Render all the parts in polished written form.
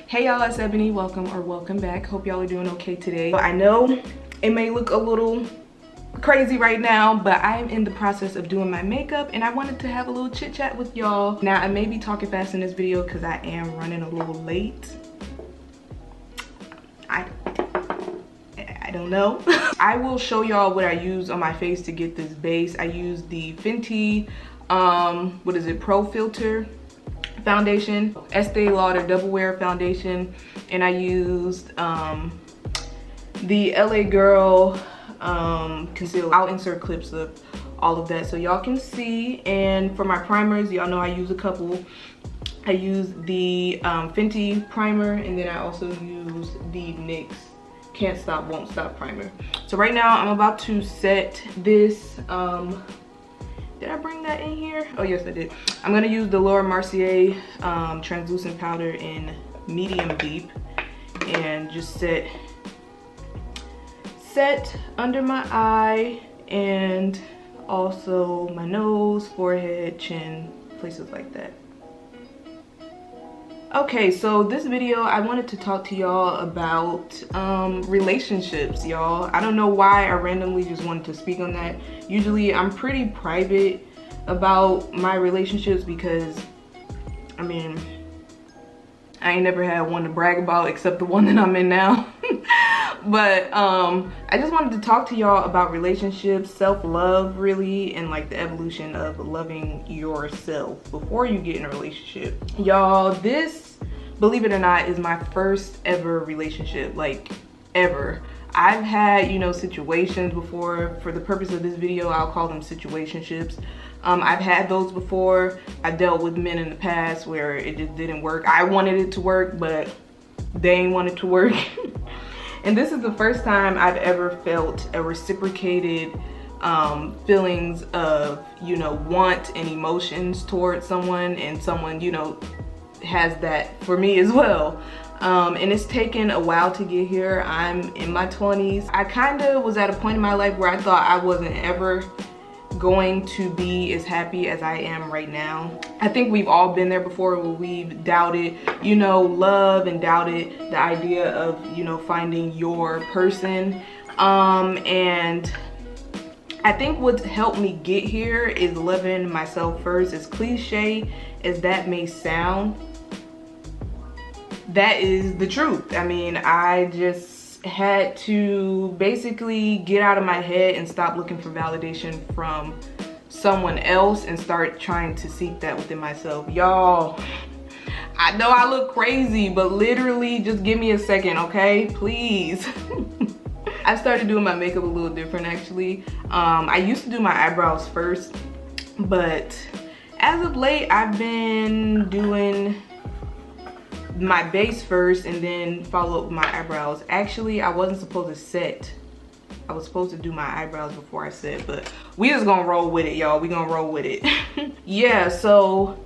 Hey y'all, it's Ebony. Welcome back. Hope y'all are doing okay today. I know it may look a little crazy right now, but I'm in the process of doing my makeup and I wanted to have a little chit chat with y'all. Now I may be talking fast in this video because I am running a little late. I don't know. I will show y'all what I use on my face to get this base. I use the Fenty, Pro Filt'r foundation, Estee Lauder Double Wear foundation, and I used the LA Girl concealer. I'll insert clips of all of that so y'all can see. And for my primers, y'all know I use a couple. I use the Fenty primer, and then I also use the NYX Can't Stop Won't Stop primer. So right now I'm about to set this did I bring that in here? Oh yes, I did. I'm gonna use the Mercier translucent powder in medium deep and just set under my eye and also my nose, forehead, chin, places like that. Okay, so this video I wanted to talk to y'all about relationships, y'all. I don't know why I randomly just wanted to speak on that. Usually I'm pretty private about my relationships because I mean I ain't never had one to brag about except the one that I'm in now. But I just wanted to talk to y'all about relationships, self-love really, and like the evolution of loving yourself before you get in a relationship. Y'all, this, believe it or not, is my first ever relationship, like ever. I've had, you know, situations before. For the purpose of this video, I'll call them situationships. I've had those before. I dealt with men in the past where it just didn't work. I wanted it to work, but they ain't want it to work. And this is the first time I've ever felt a reciprocated feelings of, you know, want and emotions towards someone, and someone, you know, has that for me as well. And it's taken a while to get here. I'm in my 20s. I kind of was at a point in my life where I thought I wasn't ever going to be as happy as I am right now. I think we've all been there before where we've doubted, you know, love, and doubted the idea of, you know, finding your person. And I think what's helped me get here is loving myself first. As cliche as that may sound, that is the truth. I mean, I just had to basically get out of my head and stop looking for validation from someone else and start trying to seek that within myself. Y'all, I know I look crazy, but literally just give me a second, okay? Please. I started doing my makeup a little different actually. I used to do my eyebrows first, but as of late I've been doing my base first and then follow up with my eyebrows. Actually, I wasn't supposed to set. I was supposed to do my eyebrows before I set, but we just gonna roll with it, y'all. We gonna roll with it. Yeah, so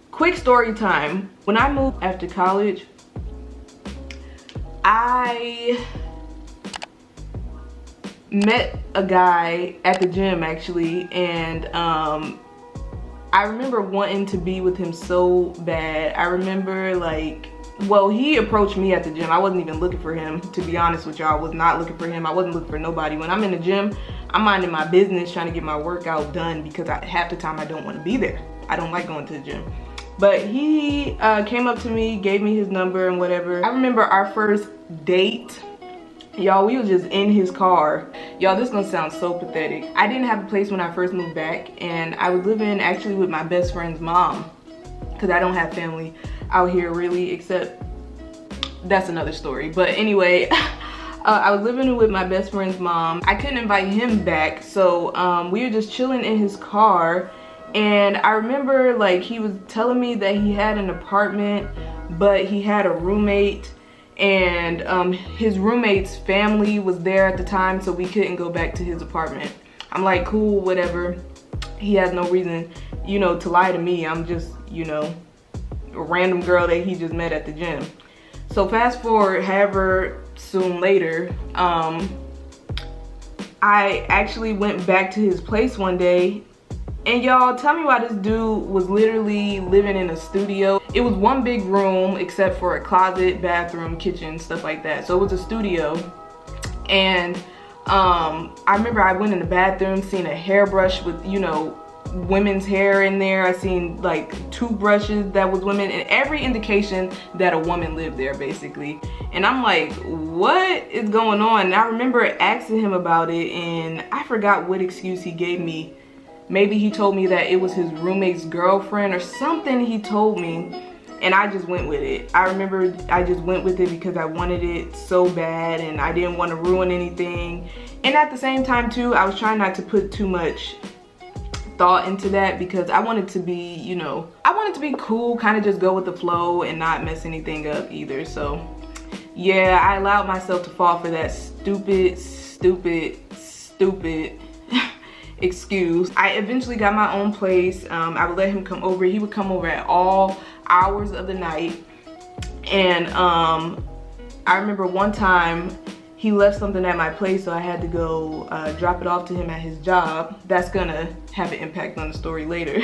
quick story time. When I moved after college, I met a guy at the gym actually, and I remember wanting to be with him so bad. I remember like, well, he approached me at the gym. I wasn't even looking for him, to be honest with y'all. I was not looking for him. I wasn't looking for nobody. When I'm in the gym, I'm minding my business, trying to get my workout done because half the time I don't want to be there. I don't like going to the gym. But he came up to me, gave me his number and whatever. I remember our first date. Y'all, we was just in his car. Y'all, this is gonna sound so pathetic. I didn't have a place when I first moved back, and I was living actually with my best friend's mom because I don't have family out here really, except that's another story. But anyway, I was living with my best friend's mom. I couldn't invite him back, so we were just chilling in his car, and I remember like he was telling me that he had an apartment, but he had a roommate, and his roommate's family was there at the time, so we couldn't go back to his apartment. I'm like, cool, whatever. He has no reason, you know, to lie to me. I'm just, you know, a random girl that he just met at the gym. So fast forward however soon later, I actually went back to his place one day And y'all, tell me why this dude was literally living in a studio. It was one big room except for a closet, bathroom, kitchen, stuff like that. So it was a studio. And I remember I went in the bathroom, seen a hairbrush with, you know, women's hair in there. I seen like toothbrushes that was women, and every indication that a woman lived there basically. And I'm like, what is going on? And I remember asking him about it, and I forgot what excuse he gave me. Maybe he told me that it was his roommate's girlfriend or something he told me, and I just went with it. I remember I just went with it because I wanted it so bad and I didn't want to ruin anything. And at the same time too, I was trying not to put too much thought into that because I wanted to be, you know, I wanted to be cool, kind of just go with the flow and not mess anything up either. So yeah, I allowed myself to fall for that stupid excuse. I eventually got my own place. I would let him come over. He would come over at all hours of the night. And I remember one time he left something at my place, so I had to go drop it off to him at his job. That's gonna have an impact on the story later.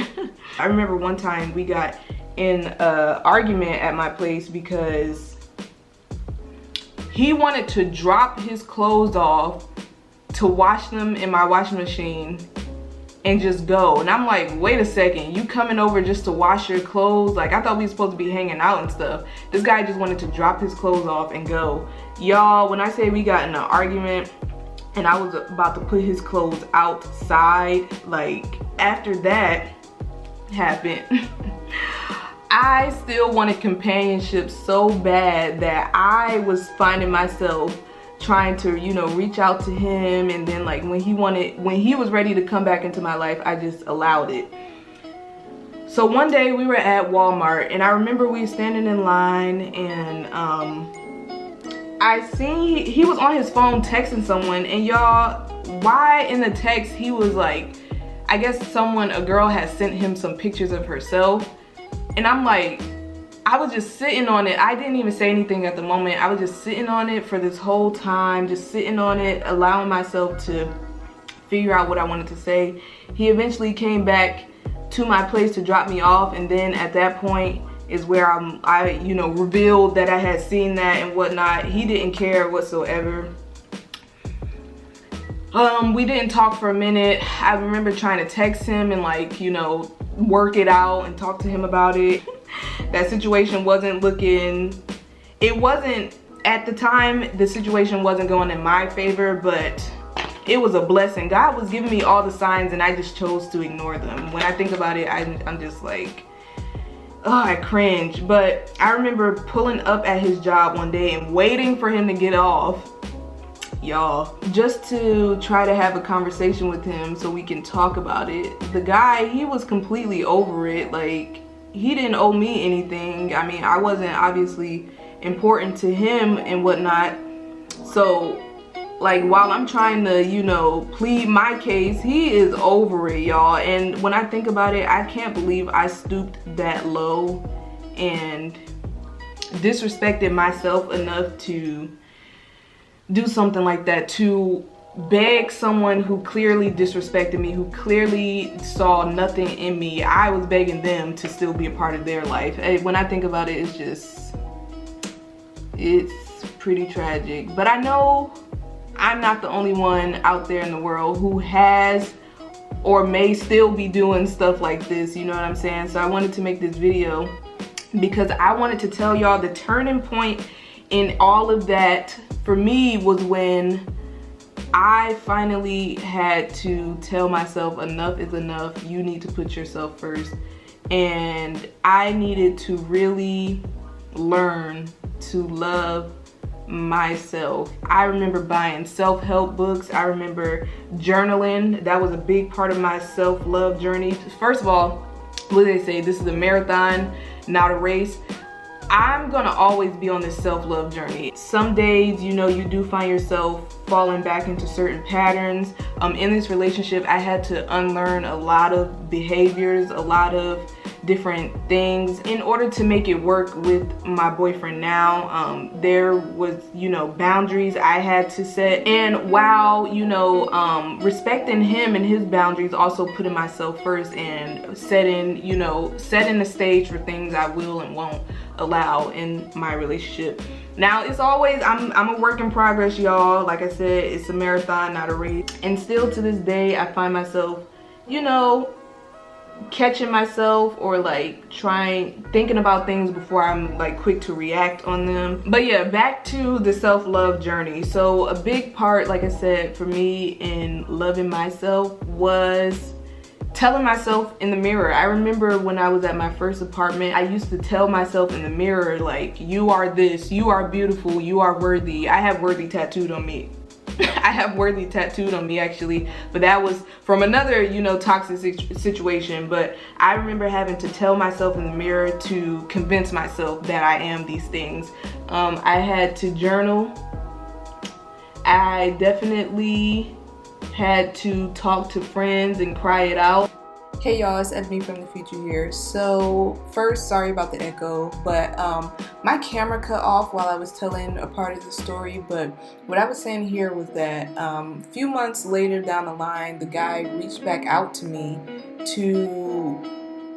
I remember one time we got in an argument at my place because he wanted to drop his clothes off to wash them in my washing machine and just go. And I'm like, wait a second, you coming over just to wash your clothes? Like, I thought we were supposed to be hanging out and stuff. This guy just wanted to drop his clothes off and go. Y'all, when I say we got in an argument and I was about to put his clothes outside, like after that happened, I still wanted companionship so bad that I was finding myself trying to, you know, reach out to him. And then like when he was ready to come back into my life, I just allowed it. So one day we were at Walmart, and I remember we were standing in line, and I seen he was on his phone texting someone. And y'all, why in the text he was like, I guess a girl had sent him some pictures of herself. And I'm like, I was just sitting on it. I didn't even say anything at the moment. I was just sitting on it for this whole time, just sitting on it, allowing myself to figure out what I wanted to say. He eventually came back to my place to drop me off, and then at that point is where I you know, revealed that I had seen that and whatnot. He didn't care whatsoever. We didn't talk for a minute. I remember trying to text him and like, you know, work it out and talk to him about it. That situation wasn't looking, it wasn't, at the time, the situation wasn't going in my favor, but it was a blessing. God was giving me all the signs and I just chose to ignore them. When I think about it, I'm just like, oh, I cringe. But I remember pulling up at his job one day and waiting for him to get off, y'all, just to try to have a conversation with him so we can talk about it. The guy, he was completely over it. Like, he didn't owe me anything. I mean, I wasn't obviously important to him and whatnot. So like, while I'm trying to, you know, plead my case, he is over it, y'all. And when I think about it, I can't believe I stooped that low and disrespected myself enough to do something like that, to beg someone who clearly disrespected me, who clearly saw nothing in me. I was begging them to still be a part of their life. When I think about it, it's pretty tragic. But I know I'm not the only one out there in the world who has or may still be doing stuff like this, you know what I'm saying? So I wanted to make this video because I wanted to tell y'all the turning point in all of that for me was when I finally had to tell myself enough is enough. You need to put yourself first. And I needed to really learn to love myself. I remember buying self-help books. I remember journaling. That was a big part of my self-love journey. First of all, what do they say? This is a marathon, not a race. I'm gonna always be on this self-love journey. Some days, you know, you do find yourself falling back into certain patterns. In this relationship, I had to unlearn a lot of behaviors, a lot of different things in order to make it work with my boyfriend now. There was, you know, boundaries I had to set, and while, you know, respecting him and his boundaries, also putting myself first and setting, you know, setting the stage for things I will and won't allow in my relationship. Now, it's always, I'm a work in progress, y'all. Like I said, it's a marathon, not a race. And still to this day, I find myself, you know, catching myself or like thinking about things before I'm like quick to react on them. But yeah, back to the self-love journey. So a big part, like I said, for me in loving myself was telling myself in the mirror. I remember when I was at my first apartment, I used to tell myself in the mirror, like, you are this, you are beautiful, you are worthy. I have worthy tattooed on me. I have worthy tattooed on me, actually, but that was from another, you know, toxic situation. But I remember having to tell myself in the mirror to convince myself that I am these things. I had to journal. I definitely had to talk to friends and cry it out. Hey y'all, it's Ebony from the future here. So first, sorry about the echo, but my camera cut off while I was telling a part of the story. But what I was saying here was that a few months later down the line, the guy reached back out to me to,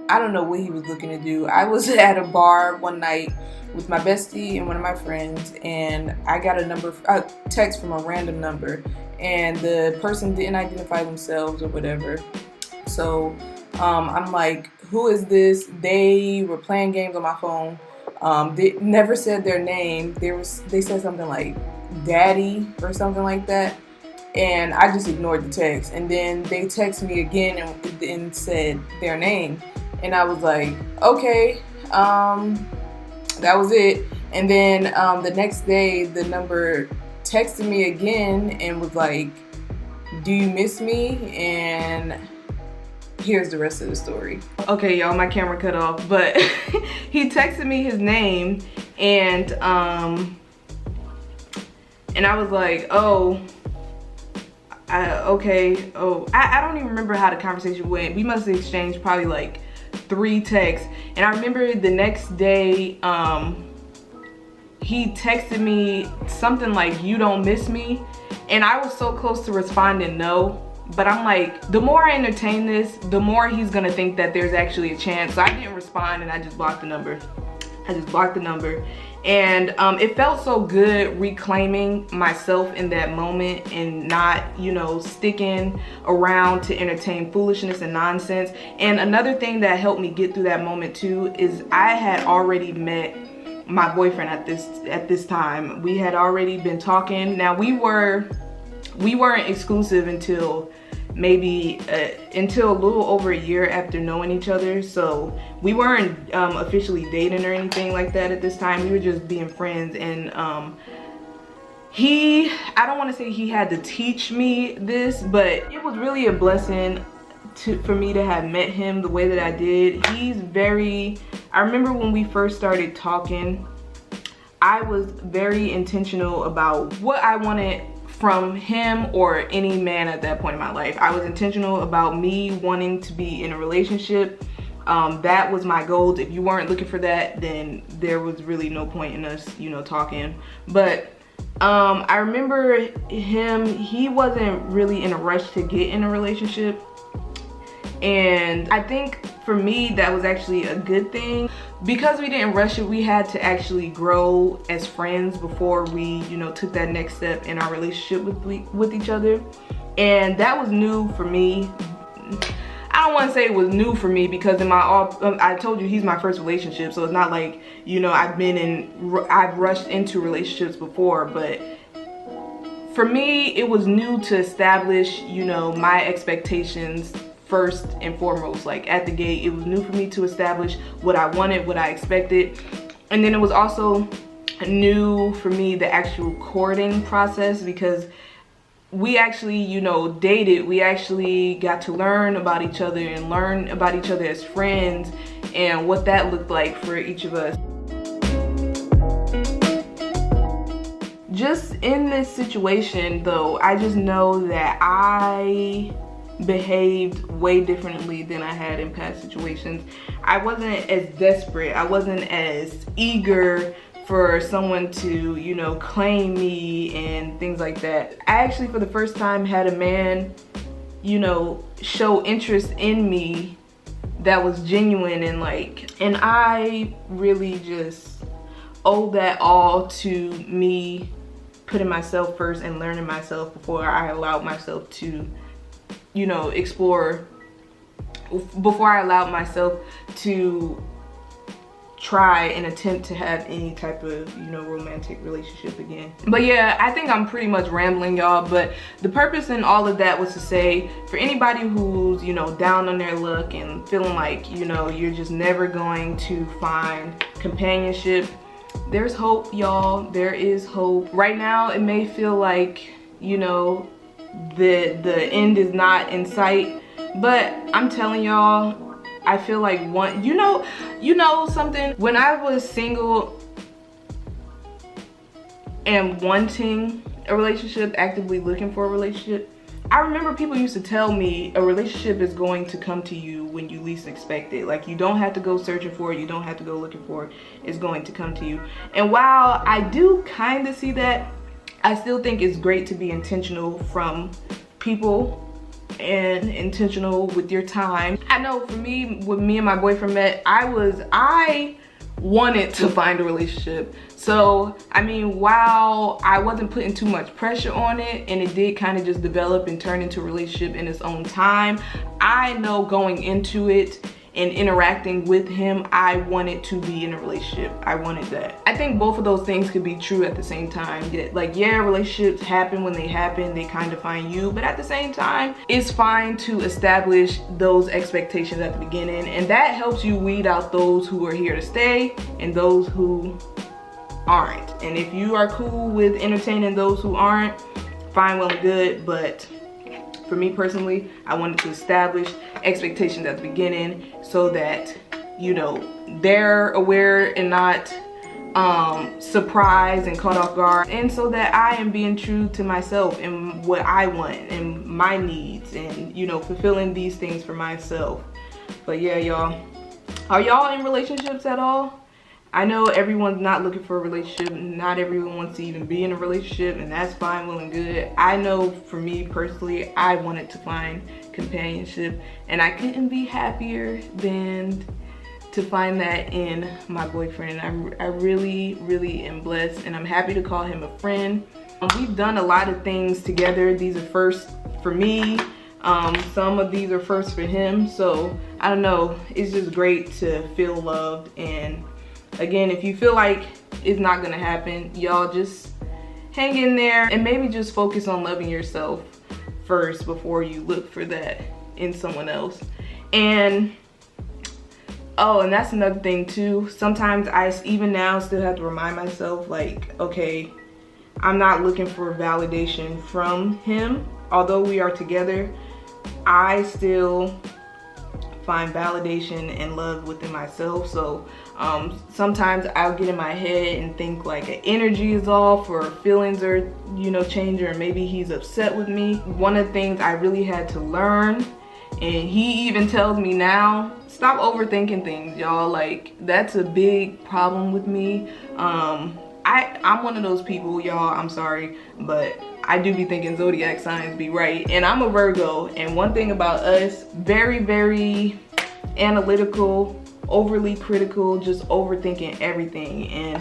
I don't know what he was looking to do. I was at a bar one night with my bestie and one of my friends, and I got a text from a random number, and the person didn't identify themselves or whatever. So I'm like, who is this? They were playing games on my phone. They never said their name. They said something like daddy or something like that, and I just ignored the text. And then they texted me again and said their name, and I was like, okay, that was it. And then the next day, the number texted me again and was like, do you miss me? And here's the rest of the story. Okay, y'all, my camera cut off, but he texted me his name, and I was like, oh, okay, oh, I don't even remember how the conversation went. We must have exchanged probably like 3 texts, and I remember the next day, he texted me something like, you don't miss me, and I was so close to responding no. But I'm like, the more I entertain this, the more he's gonna think that there's actually a chance. So I didn't respond, and I just blocked the number. And it felt so good reclaiming myself in that moment and not, you know, sticking around to entertain foolishness and nonsense. And another thing that helped me get through that moment too is I had already met my boyfriend at this time. We had already been talking. Now we weren't exclusive until maybe until a little over a year after knowing each other. So we weren't officially dating or anything like that at this time. We were just being friends. And I don't want to say he had to teach me this, but it was really a blessing for me to have met him the way that I did. I remember when we first started talking, I was very intentional about what I wanted from him or any man at that point in my life. I was intentional about me wanting to be in a relationship. That was my goal. If you weren't looking for that, then there was really no point in us, you know, talking. But I remember he wasn't really in a rush to get in a relationship. And I think for me, that was actually a good thing. Because we didn't rush it, we had to actually grow as friends before we, you know, took that next step in our relationship with each other. And that was new for me. I don't want to say it was new for me because I told you he's my first relationship, so it's not like, you know, I've rushed into relationships before. But for me, it was new to establish, you know, my expectations first and foremost. Like at the gate, it was new for me to establish what I wanted, what I expected. And then it was also new for me, the actual courting process, because we actually, you know, dated. We actually got to learn about each other and learn about each other as friends and what that looked like for each of us. Just in this situation though, I just know that I behaved way differently than I had in past situations. I wasn't as desperate. I wasn't as eager for someone to, you know, claim me and things like that. I actually, for the first time, had a man, you know, show interest in me that was genuine, and and I really just owe that all to me putting myself first and learning myself before I allowed myself to, you know, explore, before I allowed myself to try and attempt to have any type of, you know, romantic relationship again. But yeah, I think I'm pretty much rambling, y'all, but the purpose in all of that was to say, for anybody who's, you know, down on their luck and feeling like, you know, you're just never going to find companionship, there's hope, y'all. There is hope. Right now it may feel like, you know, the end is not in sight, but I'm telling y'all, I feel like you know something, when I was single and wanting a relationship, actively looking for a relationship, I remember people used to tell me a relationship is going to come to you when you least expect it. Like, you don't have to go searching for it, you don't have to go looking for it, it's going to come to you. And while I do kind of see that, I still think it's great to be intentional from people and intentional with your time. I know for me, when me and my boyfriend met, I wanted to find a relationship. So I mean, while I wasn't putting too much pressure on it, and it did kind of just develop and turn into a relationship in its own time, I know going into it and interacting with him, I wanted to be in a relationship. I wanted that. I think both of those things could be true at the same time. Yeah, relationships happen when they happen, they kind of find you, but at the same time, it's fine to establish those expectations at the beginning, and that helps you weed out those who are here to stay and those who aren't. And if you are cool with entertaining those who aren't, fine, well and good, but for me personally, I wanted to establish expectations at the beginning so that, you know, they're aware and not surprised and caught off guard, and so that I am being true to myself and what I want and my needs, and, you know, fulfilling these things for myself. But yeah, y'all, are y'all in relationships at all? I know everyone's not looking for a relationship, not everyone wants to even be in a relationship, and that's fine, well and good. I know for me personally, I wanted to find companionship, and I couldn't be happier than to find that in my boyfriend. I really, really am blessed, and I'm happy to call him a friend. We've done a lot of things together. These are firsts for me. Some of these are firsts for him, so I don't know, it's just great to feel loved. And again, if you feel like it's not gonna happen, y'all just hang in there and maybe just focus on loving yourself first before you look for that in someone else. And oh, and that's another thing too. Sometimes I, even now, still have to remind myself, like, okay, I'm not looking for validation from him. Although we are together, I still find validation and love within myself. So sometimes I'll get in my head and think like an energy is off, or feelings are, you know, changing, or maybe he's upset with me. One of the things I really had to learn, and he even tells me now, stop overthinking things, y'all. Like, that's a big problem with me. I'm one of those people, y'all, I'm sorry, but I do be thinking zodiac signs be right, and I'm a Virgo, and one thing about us, very, very analytical, overly critical, just overthinking everything. And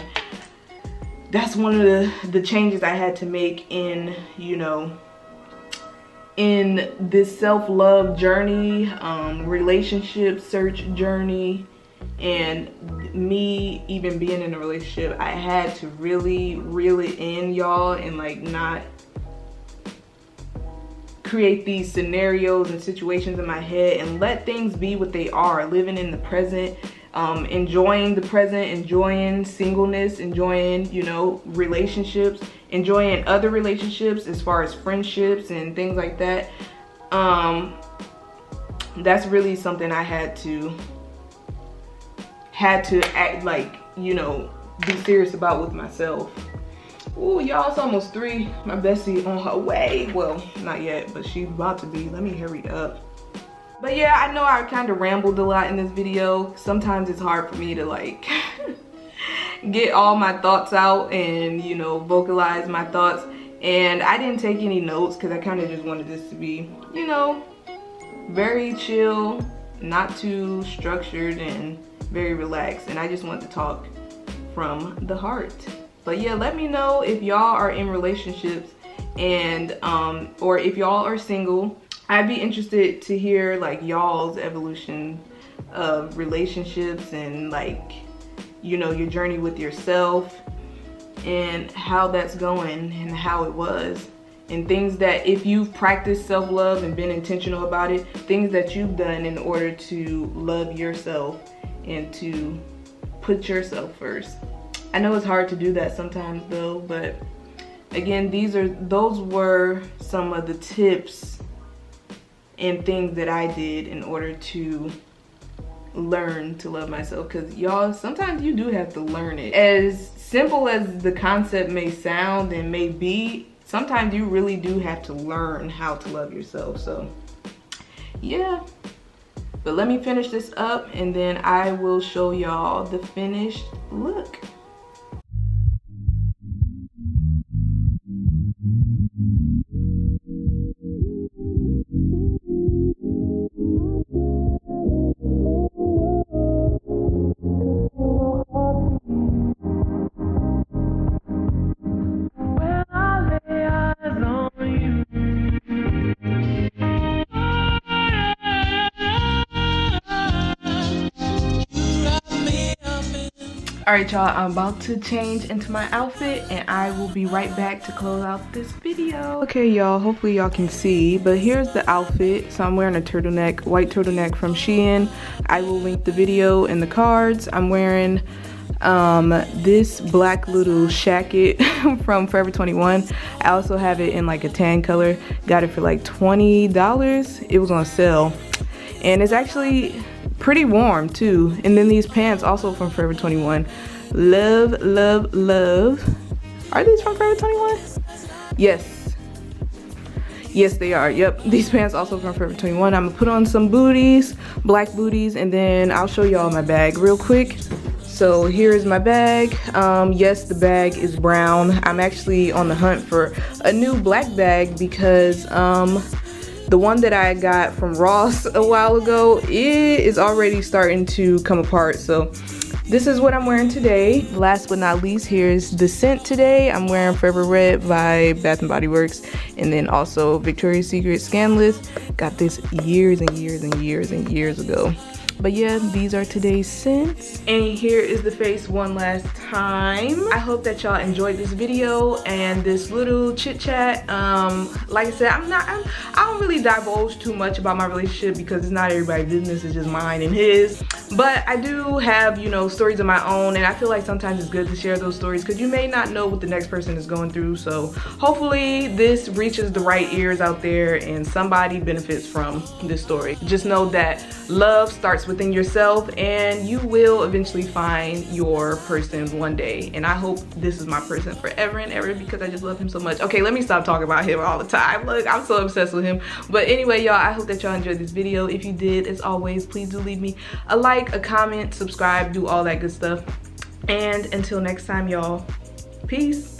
that's one of the changes I had to make in, you know, in this self-love journey, relationship search journey, and me even being in a relationship. I had to really reel it in, y'all, and like not create these scenarios and situations in my head, and let things be what they are, living in the present, enjoying the present, enjoying singleness, enjoying, you know, relationships, enjoying other relationships as far as friendships and things like that. That's really something I had to act like, you know, be serious about with myself. Ooh, y'all, it's almost 3. My bestie on her way. Well, not yet, but she's about to be. Let me hurry up. But yeah, I know I kind of rambled a lot in this video. Sometimes it's hard for me to like get all my thoughts out and, you know, vocalize my thoughts. And I didn't take any notes because I kind of just wanted this to be, you know, very chill, not too structured, and very relaxed. And I just want to talk from the heart. But yeah, let me know if y'all are in relationships and or if y'all are single. I'd be interested to hear like y'all's evolution of relationships and like, you know, your journey with yourself and how that's going and how it was, and things that, if you've practiced self-love and been intentional about it, things that you've done in order to love yourself and to put yourself first. I know it's hard to do that sometimes though, but again, those were some of the tips and things that I did in order to learn to love myself. Because y'all, sometimes you do have to learn it. As simple as the concept may sound and may be, sometimes you really do have to learn how to love yourself. So yeah, but let me finish this up and then I will show y'all the finished look. Alright y'all, I'm about to change into my outfit and I will be right back to close out this video. Okay y'all, hopefully y'all can see, but here's the outfit. So I'm wearing a turtleneck, white turtleneck from Shein. I will link the video in the cards. I'm wearing this black little shacket from Forever 21. I also have it in like a tan color. Got it for like $20. It was on sale. And it's actually pretty warm too. And then these pants also from Forever 21. Love, love, love. Are these from Forever 21? Yes. Yes, they are. Yep, these pants also from Forever 21. I'm gonna put on some booties, black booties, and then I'll show y'all my bag real quick. So here is my bag. Yes, the bag is brown. I'm actually on the hunt for a new black bag because the one that I got from Ross a while ago, it is already starting to come apart. So this is what I'm wearing today. Last but not least, here's the scent today. I'm wearing Forever Red by Bath & Body Works, and then also Victoria's Secret Scandalous. Got this years and years and years and years ago. But yeah, these are today's scents. And here is the face one last time. I hope that y'all enjoyed this video and this little chit chat. Like I said, I don't really divulge too much about my relationship because it's not everybody's business, it's just mine and his. But I do have, you know, stories of my own, and I feel like sometimes it's good to share those stories because you may not know what the next person is going through. So hopefully this reaches the right ears out there and somebody benefits from this story. Just know that love starts within yourself and you will eventually find your person one day. And I hope this is my person forever and ever because I just love him so much. Okay, let me stop talking about him all the time. Look, I'm so obsessed with him. But anyway, y'all, I hope that y'all enjoyed this video. If you did, as always, please do leave me a like, a comment, subscribe, do all that good stuff. And until next time, y'all, peace.